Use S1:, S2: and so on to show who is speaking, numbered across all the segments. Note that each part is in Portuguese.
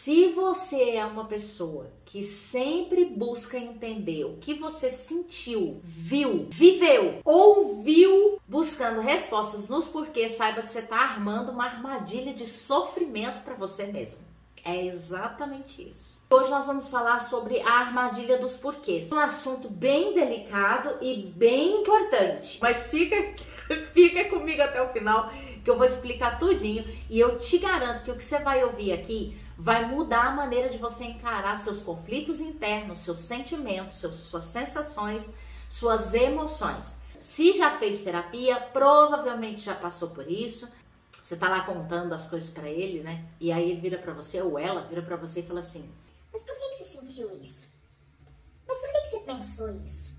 S1: Se você é uma pessoa que sempre busca entender o que você sentiu, viu, viveu, ouviu, buscando respostas nos porquês, saiba que você está armando uma armadilha de sofrimento para você mesmo. É exatamente isso. Hoje nós vamos falar sobre a armadilha dos porquês. Um assunto bem delicado e bem importante. Mas fica comigo até o final que eu vou explicar tudinho. E eu te garanto que o que você vai ouvir aqui vai mudar a maneira de você encarar seus conflitos internos, seus sentimentos, suas sensações, suas emoções. Se já fez terapia, provavelmente já passou por isso. Você tá lá contando as coisas pra ele, né? E aí ele vira pra você, ou ela vira pra você e fala assim:
S2: mas por que você sentiu isso? Mas por que você pensou isso?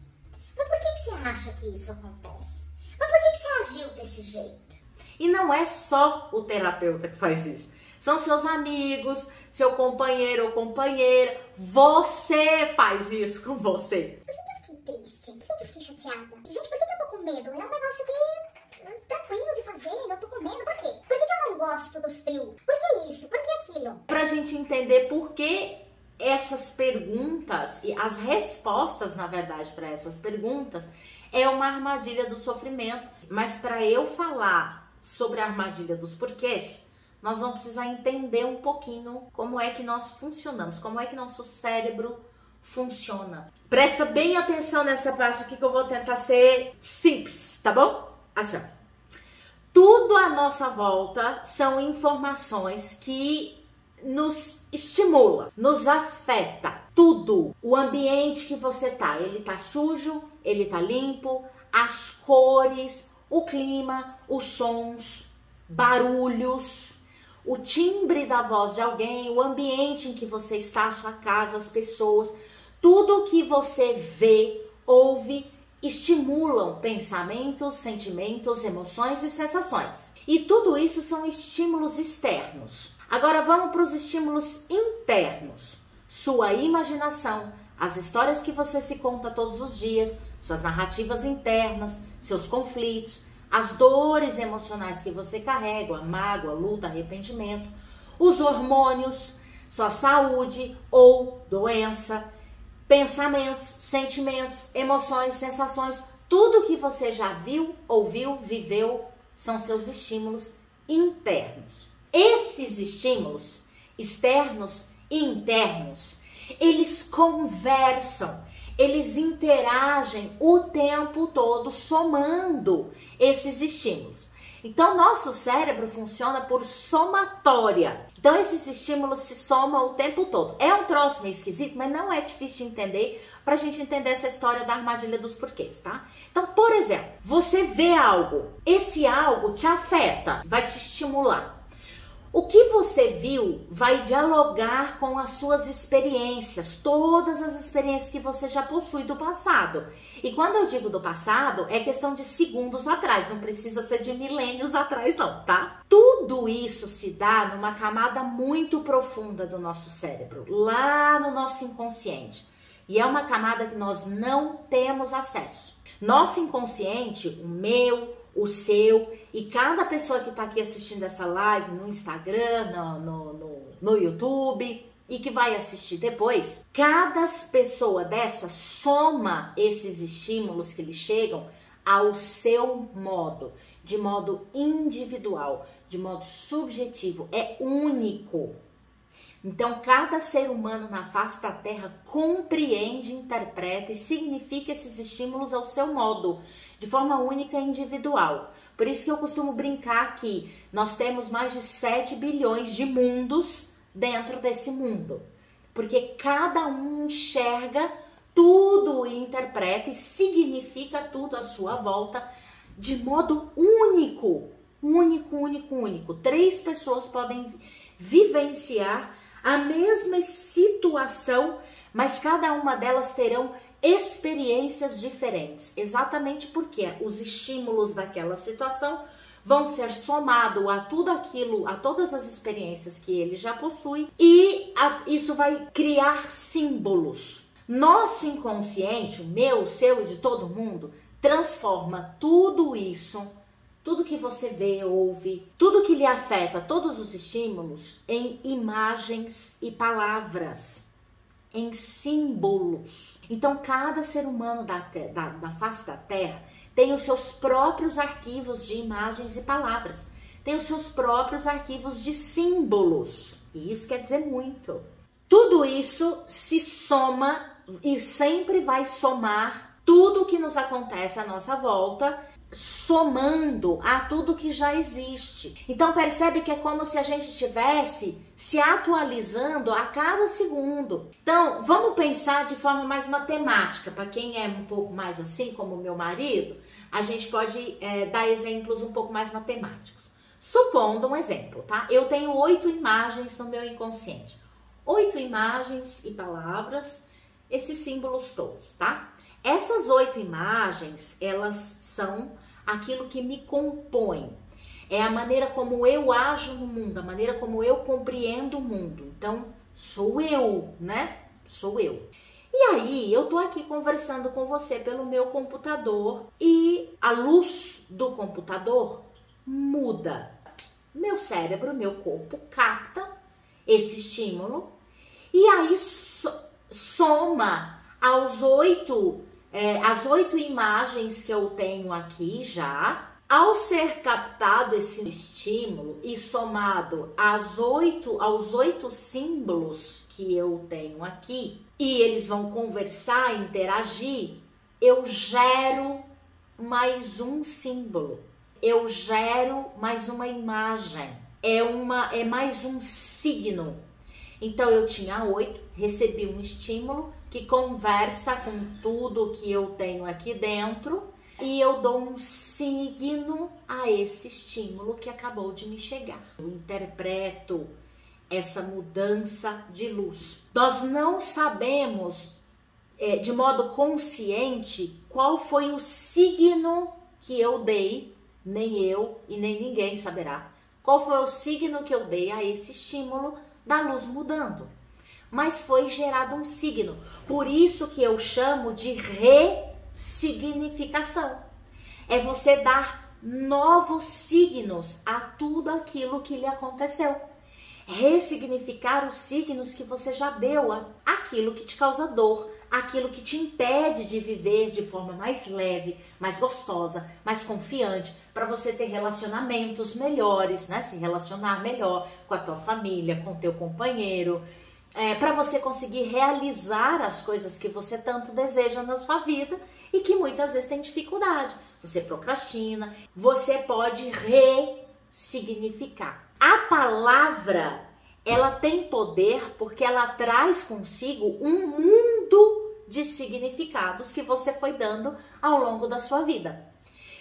S2: Mas por que você acha que isso acontece? Mas por que você agiu desse jeito?
S1: E não é só o terapeuta que faz isso. São seus amigos, seu companheiro ou companheira. Você faz isso com você.
S2: Por que eu fiquei triste? Por que eu fiquei chateada? Gente, por que eu tô com medo? É um negócio que tranquilo de fazer, eu tô com medo. Por quê? Por que eu não gosto do frio? Por que isso? Por que aquilo?
S1: Pra gente entender por que essas perguntas e as respostas, na verdade, para essas perguntas é uma armadilha do sofrimento. Mas para eu falar sobre a armadilha dos porquês, nós vamos precisar entender um pouquinho como é que nós funcionamos, como é que nosso cérebro funciona. Presta bem atenção nessa parte aqui que eu vou tentar ser simples, tá bom? Assim, ó. Tudo à nossa volta são informações que nos estimula, nos afeta. Tudo. O ambiente que você tá, ele tá sujo, ele tá limpo, as cores, o clima, os sons, barulhos, o timbre da voz de alguém, o ambiente em que você está, a sua casa, as pessoas, tudo que você vê, ouve, estimulam pensamentos, sentimentos, emoções e sensações. E tudo isso são estímulos externos. Agora vamos para os estímulos internos. Sua imaginação, as histórias que você se conta todos os dias, suas narrativas internas, seus conflitos, as dores emocionais que você carrega, a mágoa, a luta, arrependimento, os hormônios, sua saúde ou doença, pensamentos, sentimentos, emoções, sensações, tudo que você já viu, ouviu, viveu, são seus estímulos internos. Esses estímulos externos e internos, eles conversam, eles interagem o tempo todo somando esses estímulos. Então, nosso cérebro funciona por somatória. Então, esses estímulos se somam o tempo todo. É um troço meio esquisito, mas não é difícil de entender pra gente entender essa história da armadilha dos porquês, tá? Então, por exemplo, você vê algo, esse algo te afeta, vai te estimular. O que você viu vai dialogar com as suas experiências, todas as experiências que você já possui do passado. E quando eu digo do passado, é questão de segundos atrás, não precisa ser de milênios atrás não, tá? Tudo isso se dá numa camada muito profunda do nosso cérebro, lá no nosso inconsciente. E é uma camada que nós não temos acesso. Nosso inconsciente, o meu, o seu, e cada pessoa que está aqui assistindo essa live no Instagram, no YouTube e que vai assistir depois, cada pessoa dessa soma esses estímulos que lhe chegam ao seu modo, de modo individual, de modo subjetivo, é único. Então, cada ser humano na face da Terra compreende, interpreta e significa esses estímulos ao seu modo, de forma única e individual. Por isso que eu costumo brincar que nós temos mais de 7 bilhões de mundos dentro desse mundo. Porque cada um enxerga tudo e interpreta e significa tudo à sua volta de modo único. Único, único, único. 3 pessoas podem vivenciar a mesma situação, mas cada uma delas terão experiências diferentes, exatamente porque os estímulos daquela situação vão ser somados a tudo aquilo, a todas as experiências que ele já possui, e isso vai criar símbolos. Nosso inconsciente, o meu, o seu e de todo mundo, transforma tudo isso tudo que você vê, ouve, tudo que lhe afeta, todos os estímulos, em imagens e palavras, em símbolos. Então, cada ser humano da face da Terra tem os seus próprios arquivos de imagens e palavras, tem os seus próprios arquivos de símbolos. E isso quer dizer muito. Tudo isso se soma e sempre vai somar tudo que nos acontece à nossa volta, somando a tudo que já existe. Então percebe que é como se a gente estivesse se atualizando a cada segundo. Então vamos pensar de forma mais matemática. Para quem é um pouco mais assim, como o meu marido, a gente pode dar exemplos um pouco mais matemáticos. Supondo um exemplo, tá? Eu tenho 8 imagens no meu inconsciente. 8 imagens e palavras, esses símbolos todos, tá? Essas 8 imagens, elas são aquilo que me compõe. É a maneira como eu ajo no mundo, a maneira como eu compreendo o mundo. Então, sou eu, né? Sou eu. E aí, eu tô aqui conversando com você pelo meu computador e a luz do computador muda. Meu cérebro, meu corpo capta esse estímulo e aí soma as 8 imagens que eu tenho aqui já. Ao ser captado esse estímulo e somado aos 8 símbolos que eu tenho aqui, e eles vão conversar, interagir, eu gero mais um símbolo, eu gero mais uma imagem, é mais um signo. Então eu tinha 8, recebi um estímulo que conversa com tudo que eu tenho aqui dentro e eu dou um signo a esse estímulo que acabou de me chegar. Eu interpreto essa mudança de luz. Nós não sabemos de modo consciente qual foi o signo que eu dei, nem eu e nem ninguém saberá. Qual foi o signo que eu dei a esse estímulo da luz mudando? Mas foi gerado um signo. Por isso que eu chamo de ressignificação. É você dar novos signos a tudo aquilo que lhe aconteceu. Ressignificar os signos que você já deu, aquilo que te causa dor, aquilo que te impede de viver de forma mais leve, mais gostosa, mais confiante, para você ter relacionamentos melhores, né? Se relacionar melhor com a tua família, com o teu companheiro, para você conseguir realizar as coisas que você tanto deseja na sua vida e que muitas vezes tem dificuldade. Você procrastina, você pode ressignificar. A palavra, ela tem poder porque ela traz consigo um mundo de significados que você foi dando ao longo da sua vida.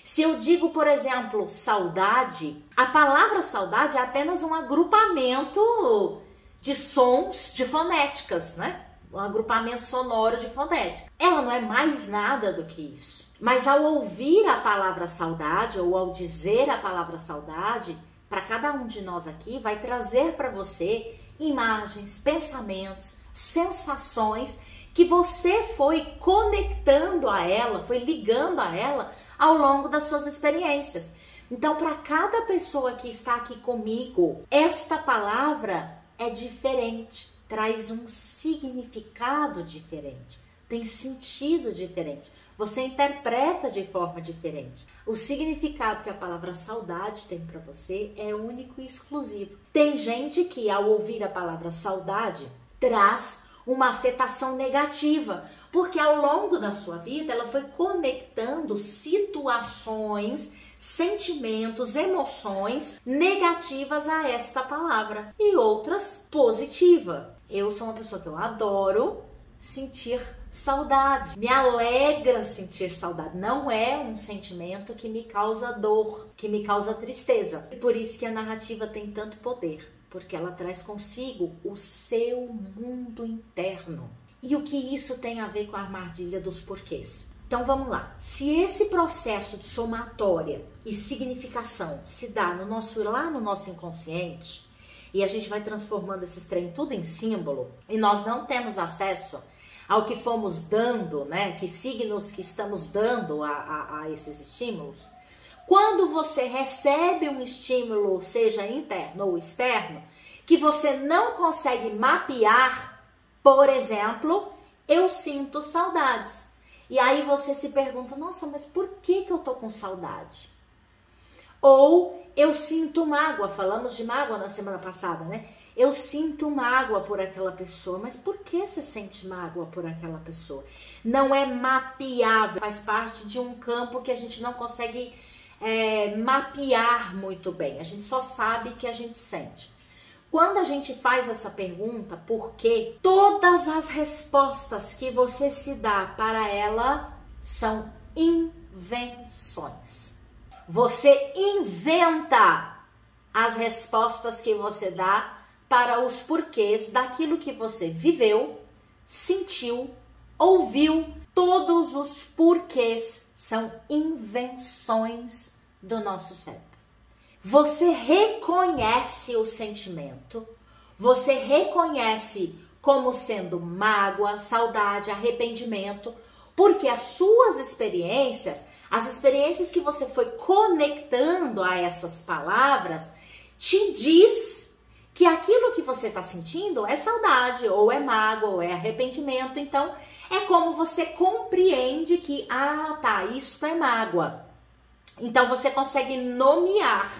S1: Se eu digo, por exemplo, saudade, a palavra saudade é apenas um agrupamento de sons, de fonéticas, né? Um agrupamento sonoro de fonética. Ela não é mais nada do que isso. Mas ao ouvir a palavra saudade ou ao dizer a palavra saudade, para cada um de nós aqui, vai trazer para você imagens, pensamentos, sensações que você foi conectando a ela, foi ligando a ela ao longo das suas experiências. Então, para cada pessoa que está aqui comigo, esta palavra é diferente, traz um significado diferente, tem sentido diferente. Você interpreta de forma diferente. O significado que a palavra saudade tem para você é único e exclusivo. Tem gente que ao ouvir a palavra saudade traz uma afetação negativa, porque ao longo da sua vida ela foi conectando situações, sentimentos, emoções negativas a esta palavra e outras positivas. Eu sou uma pessoa que eu adoro sentir saudade, me alegra sentir saudade, não é um sentimento que me causa dor, que me causa tristeza. E por isso que a narrativa tem tanto poder, porque ela traz consigo o seu mundo interno. E o que isso tem a ver com a armadilha dos porquês? Então vamos lá. Se esse processo de somatória e significação se dá lá no nosso inconsciente, e a gente vai transformando esses trem tudo em símbolo, e nós não temos acesso ao que fomos dando, né? Que signos que estamos dando a esses estímulos, Quando você recebe um estímulo, seja interno ou externo, que você não consegue mapear, por exemplo, eu sinto saudades. E aí você se pergunta, nossa, mas por que eu tô com saudade? Ou eu sinto mágoa, falamos de mágoa na semana passada, né? Eu sinto mágoa por aquela pessoa, mas por que você sente mágoa por aquela pessoa? Não é mapeável, faz parte de um campo que a gente não consegue mapear muito bem. A gente só sabe que a gente sente. Quando a gente faz essa pergunta, por quê? Todas as respostas que você se dá para ela são invenções. Você inventa as respostas que você dá para os porquês daquilo que você viveu, sentiu, ouviu. Todos os porquês são invenções do nosso cérebro. Você reconhece o sentimento, você reconhece como sendo mágoa, saudade, arrependimento, porque as suas experiências, as experiências que você foi conectando a essas palavras, te diz que aquilo que você está sentindo é saudade, ou é mágoa, ou é arrependimento. Então, é como você compreende que, isso é mágoa. Então, você consegue nomear,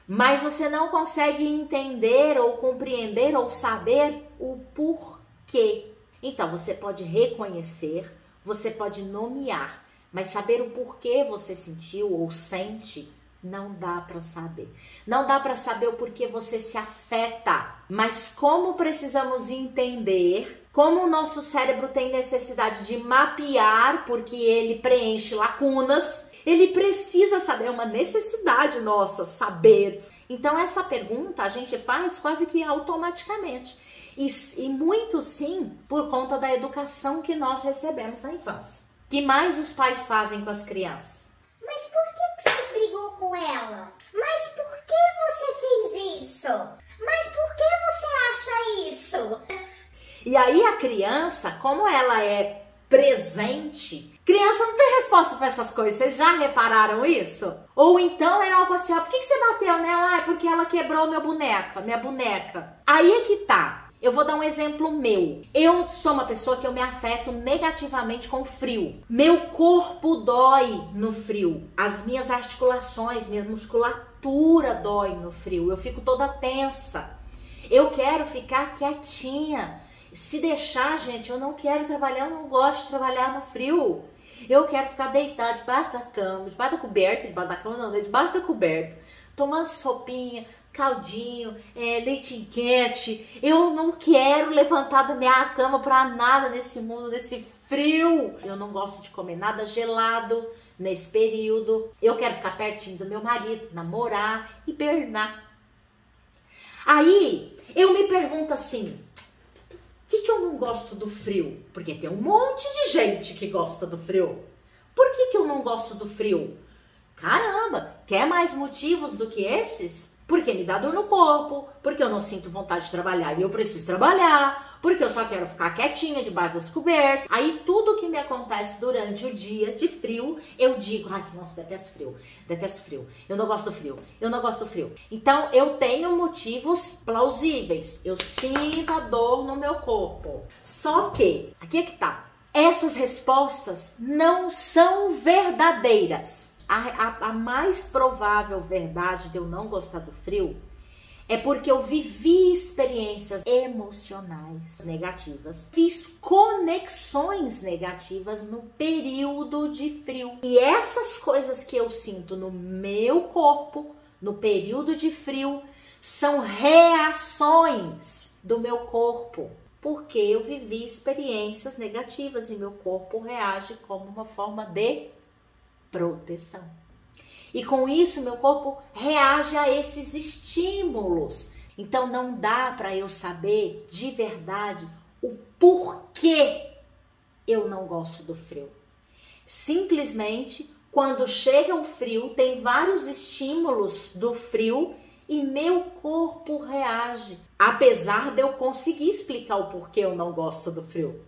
S1: mas você não consegue entender, ou compreender, ou saber o porquê. Então, você pode reconhecer, você pode nomear, mas saber o porquê você sentiu ou sente, não dá para saber. Não dá para saber o porquê você se afeta. Mas como precisamos entender, como o nosso cérebro tem necessidade de mapear, porque ele preenche lacunas, ele precisa saber, é uma necessidade nossa saber. Então essa pergunta a gente faz quase que automaticamente. E muito sim por conta da educação que nós recebemos na infância. O que mais os pais fazem com as crianças?
S2: Mas por que você brigou com ela? Mas por que você fez isso? Mas por que você acha isso?
S1: E aí a criança, como ela é presente, criança não tem resposta para essas coisas. Vocês já repararam isso? Ou então é algo assim, por que você bateu nela? É porque ela quebrou minha boneca. Aí é que tá. Eu vou dar um exemplo meu. Eu sou uma pessoa que eu me afeto negativamente com frio. Meu corpo dói no frio. As minhas articulações, minha musculatura dói no frio. Eu fico toda tensa. Eu quero ficar quietinha. Se deixar, gente, eu não quero trabalhar, eu não gosto de trabalhar no frio. Eu quero ficar deitada debaixo da cama, debaixo da coberta, debaixo da coberta, tomando sopinha, caldinho, leite quente. Eu não quero levantar da minha cama pra nada nesse mundo, nesse frio. Eu não gosto de comer nada gelado nesse período. Eu quero ficar pertinho do meu marido, namorar, hibernar. Aí eu me pergunto assim, por que eu não gosto do frio? Porque tem um monte de gente que gosta do frio. Por que eu não gosto do frio? Caramba, quer mais motivos do que esses? Porque me dá dor no corpo, porque eu não sinto vontade de trabalhar e eu preciso trabalhar, porque eu só quero ficar quietinha debaixo das cobertas. Aí tudo que me acontece durante o dia de frio, eu digo, nossa, detesto frio, eu não gosto do frio. Então eu tenho motivos plausíveis, eu sinto a dor no meu corpo. Só que, aqui é que tá, essas respostas não são verdadeiras. A mais provável verdade de eu não gostar do frio é porque eu vivi experiências emocionais negativas, fiz conexões negativas no período de frio. E essas coisas que eu sinto no meu corpo, no período de frio, são reações do meu corpo, porque eu vivi experiências negativas e meu corpo reage como uma forma de proteção. E com isso, meu corpo reage a esses estímulos. Então, não dá para eu saber de verdade o porquê eu não gosto do frio. Simplesmente, quando chega o frio, tem vários estímulos do frio e meu corpo reage. Apesar de eu conseguir explicar o porquê eu não gosto do frio.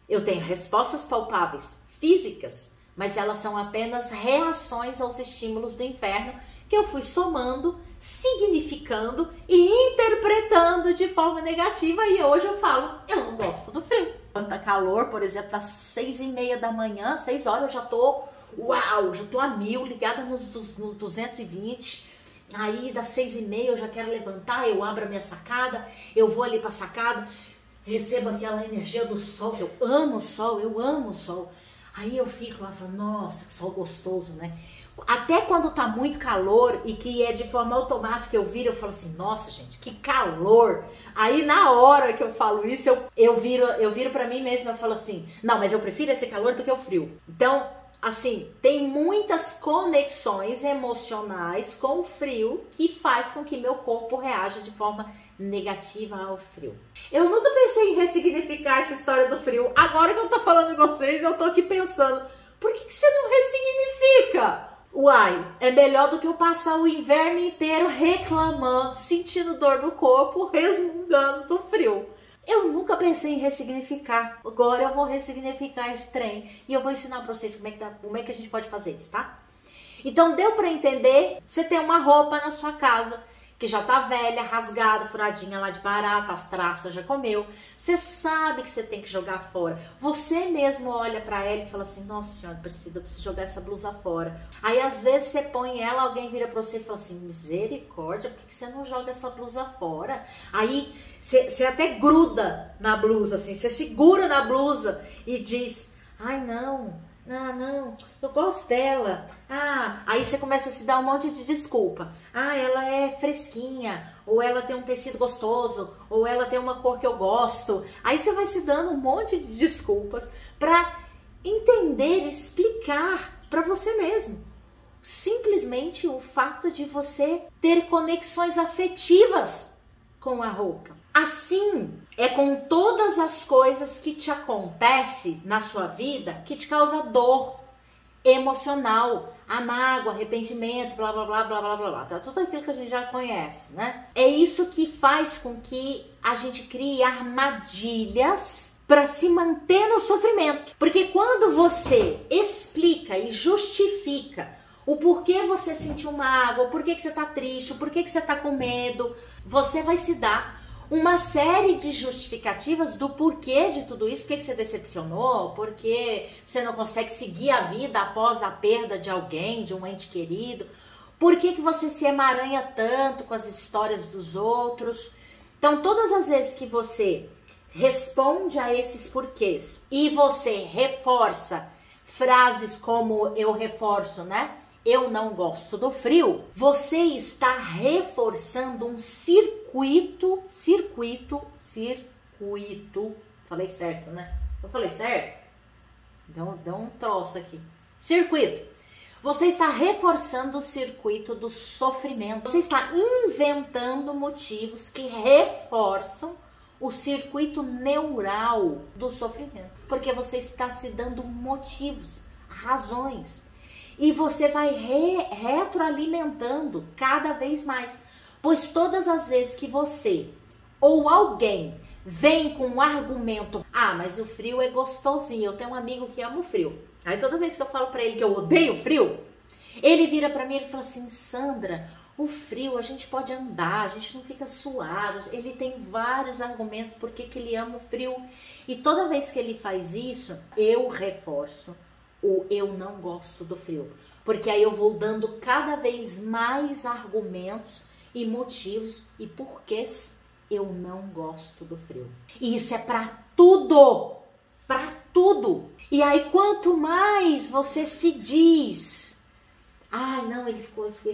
S1: Eu tenho respostas palpáveis, físicas, mas elas são apenas reações aos estímulos do inferno que eu fui somando, significando e interpretando de forma negativa, e hoje eu falo, eu não gosto do frio. Quando tá calor, por exemplo, das 6h30 da manhã, 6 horas, eu já tô, uau, já tô a 1000, ligada nos 220. Aí das 6h30 eu já quero levantar, eu abro a minha sacada, eu vou ali pra sacada, recebo aquela energia do sol, que eu amo o sol, eu amo o sol. Aí eu fico lá falando, nossa, que sol gostoso, né? Até quando tá muito calor e que é de forma automática eu viro, eu falo assim, nossa gente, que calor. Aí na hora que eu falo isso, eu viro pra mim mesma e falo assim, não, mas eu prefiro esse calor do que o frio. Então, assim, tem muitas conexões emocionais com o frio que faz com que meu corpo reaja de forma negativa ao frio. Eu nunca pensei em ressignificar essa história do frio. Agora que eu tô falando com vocês, eu tô aqui pensando, por que você não ressignifica? Uai, é melhor do que eu passar o inverno inteiro reclamando, sentindo dor no corpo, resmungando do frio. Eu nunca pensei em ressignificar. Agora eu vou ressignificar esse trem e eu vou ensinar pra vocês como é que a gente pode fazer isso, tá? Então deu pra entender? Você tem uma roupa na sua casa que já tá velha, rasgada, furadinha lá de barata, as traças já comeu. Você sabe que você tem que jogar fora. Você mesmo olha pra ela e fala assim, nossa senhora, eu preciso jogar essa blusa fora. Aí às vezes você põe ela, alguém vira pra você e fala assim, misericórdia, por que você não joga essa blusa fora? Aí você até gruda na blusa, assim, você segura na blusa e diz, ai não, eu gosto dela. Aí você começa a se dar um monte de desculpa. Ela é fresquinha, ou ela tem um tecido gostoso, ou ela tem uma cor que eu gosto. Aí você vai se dando um monte de desculpas para entender, explicar para você mesmo. Simplesmente o fato de você ter conexões afetivas com a roupa. Assim é com todas as coisas que te acontecem na sua vida que te causa dor emocional, a mágoa, arrependimento, blá blá blá blá blá blá blá, tá? Tudo aquilo que a gente já conhece, né? É isso que faz com que a gente crie armadilhas para se manter no sofrimento. Porque quando você explica e justifica o porquê você sentiu mágoa, o porquê que você tá triste, o porquê que você tá com medo, você vai se dar uma série de justificativas do porquê de tudo isso, por que você decepcionou, por que você não consegue seguir a vida após a perda de alguém, de um ente querido, por que você se emaranha tanto com as histórias dos outros. Então, todas as vezes que você responde a esses porquês e você reforça frases como eu reforço, né? Eu não gosto do frio, você está reforçando um circuito, falei certo, né? Eu falei certo? Deu um troço aqui. Circuito. Você está reforçando o circuito do sofrimento. Você está inventando motivos que reforçam o circuito neural do sofrimento. Porque você está se dando motivos, razões. E você vai retroalimentando cada vez mais. Pois todas as vezes que você ou alguém vem com um argumento, mas o frio é gostosinho, eu tenho um amigo que ama o frio. Aí toda vez que eu falo pra ele que eu odeio frio, ele vira pra mim e fala assim, Sandra, o frio a gente pode andar, a gente não fica suado. Ele tem vários argumentos por que ele ama o frio. E toda vez que ele faz isso, eu reforço. Ou eu não gosto do frio, porque aí eu vou dando cada vez mais argumentos e motivos e porquês eu não gosto do frio. E isso é pra tudo, E aí quanto mais você se diz, não, eu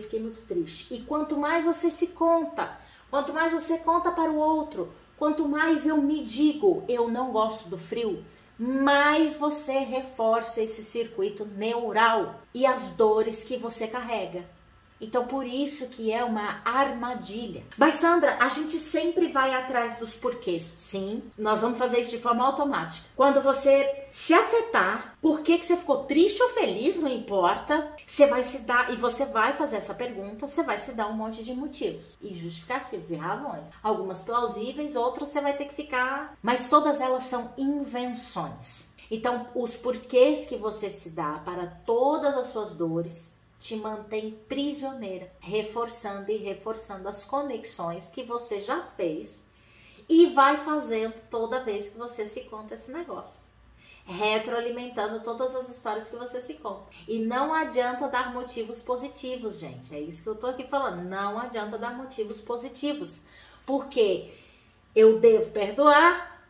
S1: fiquei muito triste. E quanto mais você se conta, quanto mais você conta para o outro, quanto mais eu me digo, eu não gosto do frio, mais você reforça esse circuito neural e as dores que você carrega. Então, por isso que é uma armadilha. Mas, Sandra, a gente sempre vai atrás dos porquês. Sim, nós vamos fazer isso de forma automática. Quando você se afetar, por que você ficou triste ou feliz, não importa, você vai se dar, e você vai fazer essa pergunta, você vai se dar um monte de motivos, e justificativos, e razões. Algumas plausíveis, outras você vai ter que ficar... Mas todas elas são invenções. Então, os porquês que você se dá para todas as suas dores te mantém prisioneira, reforçando e reforçando as conexões que você já fez e vai fazendo toda vez que você se conta esse negócio. Retroalimentando todas as histórias que você se conta. E não adianta dar motivos positivos, gente. É isso que eu tô aqui falando. Não adianta dar motivos positivos. Porque eu devo perdoar,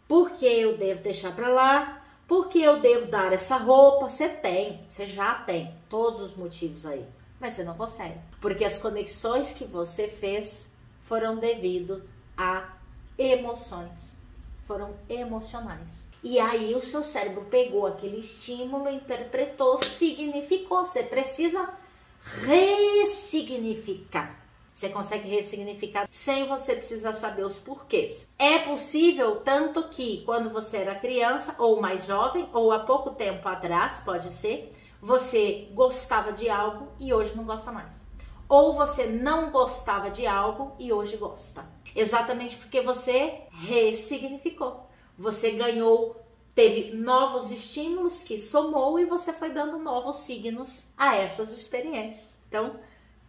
S1: porque eu devo deixar pra lá, porque eu devo dar essa roupa. Você já tem todos os motivos aí. Mas você não consegue. Porque as conexões que você fez foram devido a emoções. Foram emocionais. E aí o seu cérebro pegou aquele estímulo, interpretou, significou. Você precisa ressignificar. Você consegue ressignificar sem você precisar saber os porquês. É possível tanto que quando você era criança ou mais jovem, ou há pouco tempo atrás, pode ser, você gostava de algo e hoje não gosta mais. Ou você não gostava de algo e hoje gosta. Exatamente porque você ressignificou. Você ganhou, teve novos estímulos que somou e você foi dando novos signos a essas experiências. Então,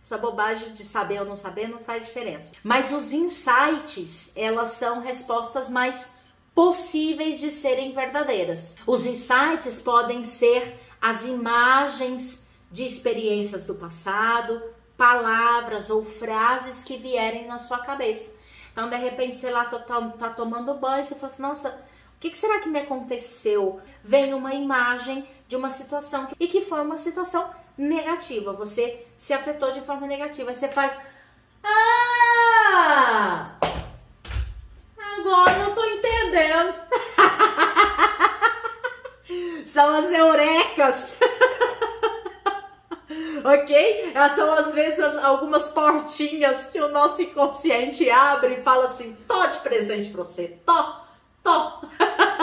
S1: essa bobagem de saber ou não saber não faz diferença. Mas os insights, elas são respostas mais possíveis de serem verdadeiras. Os insights podem ser as imagens de experiências do passado, palavras ou frases que vierem na sua cabeça. Então, de repente, sei lá, tá tomando banho e você fala assim, nossa, o que será que me aconteceu? Vem uma imagem de uma situação e que foi uma situação negativa. Você se afetou de forma negativa. Aí você faz, agora eu tô entendendo. São as eurecas. Ok? Elas são às vezes algumas portinhas que o nosso inconsciente abre e fala assim, tô de presente pra você, tô.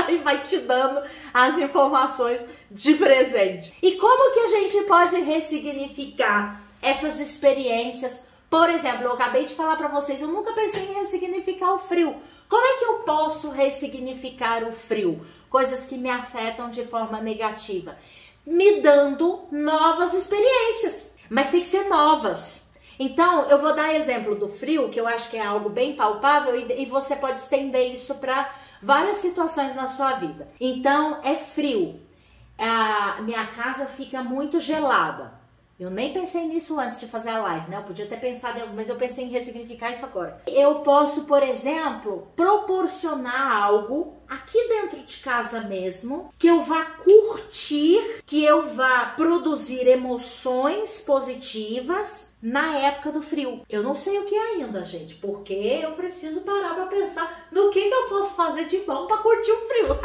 S1: E vai te dando as informações de presente. E como que a gente pode ressignificar essas experiências? Por exemplo, eu acabei de falar pra vocês, eu nunca pensei em ressignificar o frio. Como é que eu posso ressignificar o frio? Coisas que me afetam de forma negativa. Me dando novas experiências, mas tem que ser novas. Então, eu vou dar exemplo do frio, que eu acho que é algo bem palpável e você pode estender isso para várias situações na sua vida. Então, é frio. A minha casa fica muito gelada. Eu nem pensei nisso antes de fazer a live, né? Eu podia ter pensado em algo, mas eu pensei em ressignificar isso agora. Eu posso, por exemplo, proporcionar algo aqui dentro de casa mesmo, que eu vá curtir, que eu vá produzir emoções positivas na época do frio. Eu não sei o que é ainda, gente, porque eu preciso parar pra pensar no que eu posso fazer de bom pra curtir o frio.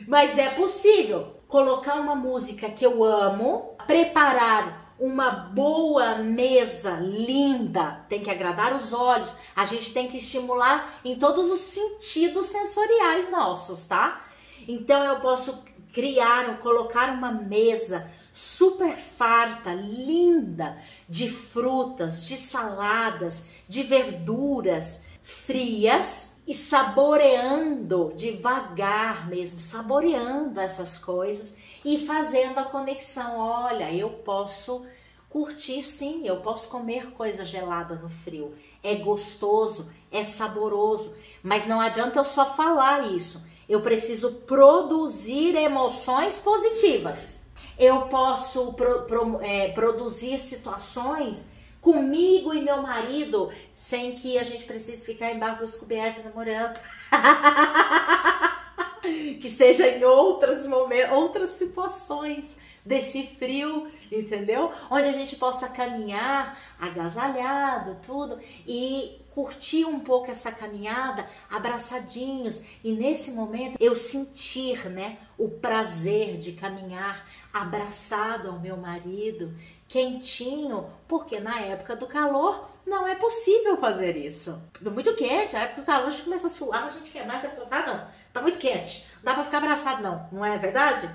S1: Mas é possível colocar uma música que eu amo, preparar uma boa mesa linda, tem que agradar os olhos, a gente tem que estimular em todos os sentidos sensoriais nossos, tá? Então eu posso colocar uma mesa super farta, linda, de frutas, de saladas, de verduras frias, e saboreando devagar mesmo, saboreando essas coisas e fazendo a conexão. Olha, eu posso curtir sim, eu posso comer coisa gelada no frio. É gostoso, é saboroso, mas não adianta eu só falar isso. Eu preciso produzir emoções positivas. Eu posso produzir situações comigo e meu marido, sem que a gente precise ficar embaixo das cobertas namorando. Que seja em outros momentos, outras situações desse frio, entendeu? Onde a gente possa caminhar agasalhado, tudo, e curtir um pouco essa caminhada abraçadinhos. E nesse momento eu sentir, né, o prazer de caminhar abraçado ao meu marido, quentinho, porque na época do calor não é possível fazer isso. Muito quente, na época do calor a gente começa a suar, a gente quer mais, você fala, ah, não, tá muito quente, não dá pra ficar abraçado não é verdade?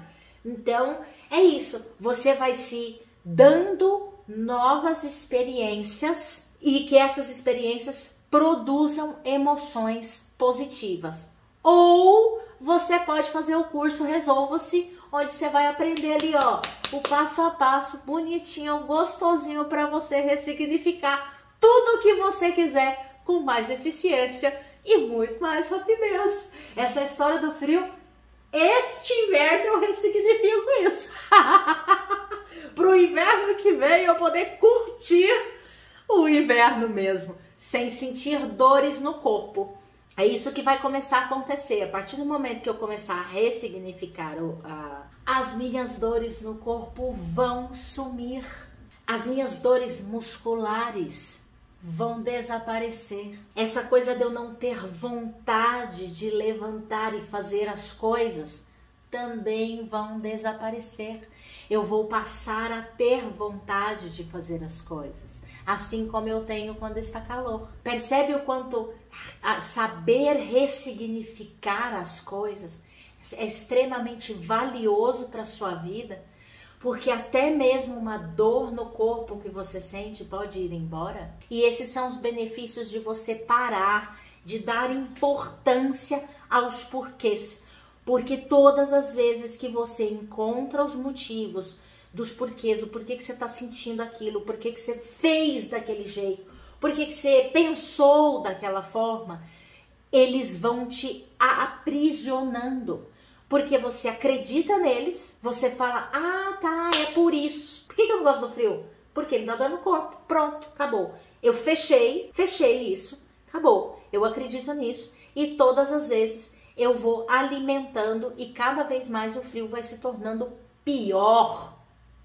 S1: Então é isso, você vai se dando novas experiências e que essas experiências produzam emoções positivas. Ou você pode fazer o curso Resolva-se, onde você vai aprender ali, ó, o passo a passo, bonitinho, gostosinho, para você ressignificar tudo que você quiser com mais eficiência e muito mais rapidez. Essa história do frio, este inverno eu ressignifico isso. Pro inverno que vem eu poder curtir o inverno mesmo, sem sentir dores no corpo. É isso que vai começar a acontecer. A partir do momento que eu começar a ressignificar as minhas dores no corpo vão sumir. As minhas dores musculares vão desaparecer. Essa coisa de eu não ter vontade de levantar e fazer as coisas também vão desaparecer. Eu vou passar a ter vontade de fazer as coisas, assim como eu tenho quando está calor. Percebe o quanto saber ressignificar as coisas é extremamente valioso para a sua vida? Porque até mesmo uma dor no corpo que você sente pode ir embora. E esses são os benefícios de você parar, de dar importância aos porquês. Porque todas as vezes que você encontra os motivos dos porquês, o porquê que você está sentindo aquilo, o porquê que você fez daquele jeito, porquê que você pensou daquela forma, eles vão te aprisionando. Porque você acredita neles, você fala, ah, tá, é por isso. Por que eu não gosto do frio? Porque me dá dor no corpo. Pronto, acabou. Eu fechei isso, acabou. Eu acredito nisso e todas as vezes eu vou alimentando e cada vez mais o frio vai se tornando pior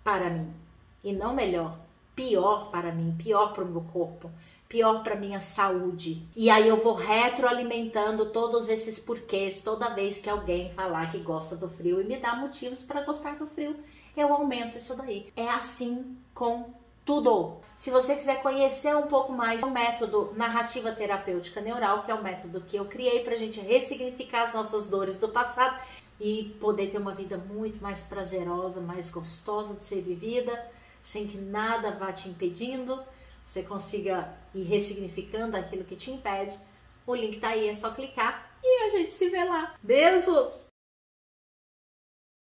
S1: para mim. E não melhor, pior para mim, pior para o meu corpo, pior para minha saúde. E aí eu vou retroalimentando todos esses porquês toda vez que alguém falar que gosta do frio e me dá motivos para gostar do frio, eu aumento isso daí. É assim com tudo. Se você quiser conhecer um pouco mais do método narrativa terapêutica neural, que é o método que eu criei para a gente ressignificar as nossas dores do passado e poder ter uma vida muito mais prazerosa, mais gostosa de ser vivida, sem que nada vá te impedindo, você consiga ir ressignificando aquilo que te impede, o link tá aí, é só clicar e a gente se vê lá. Beijos!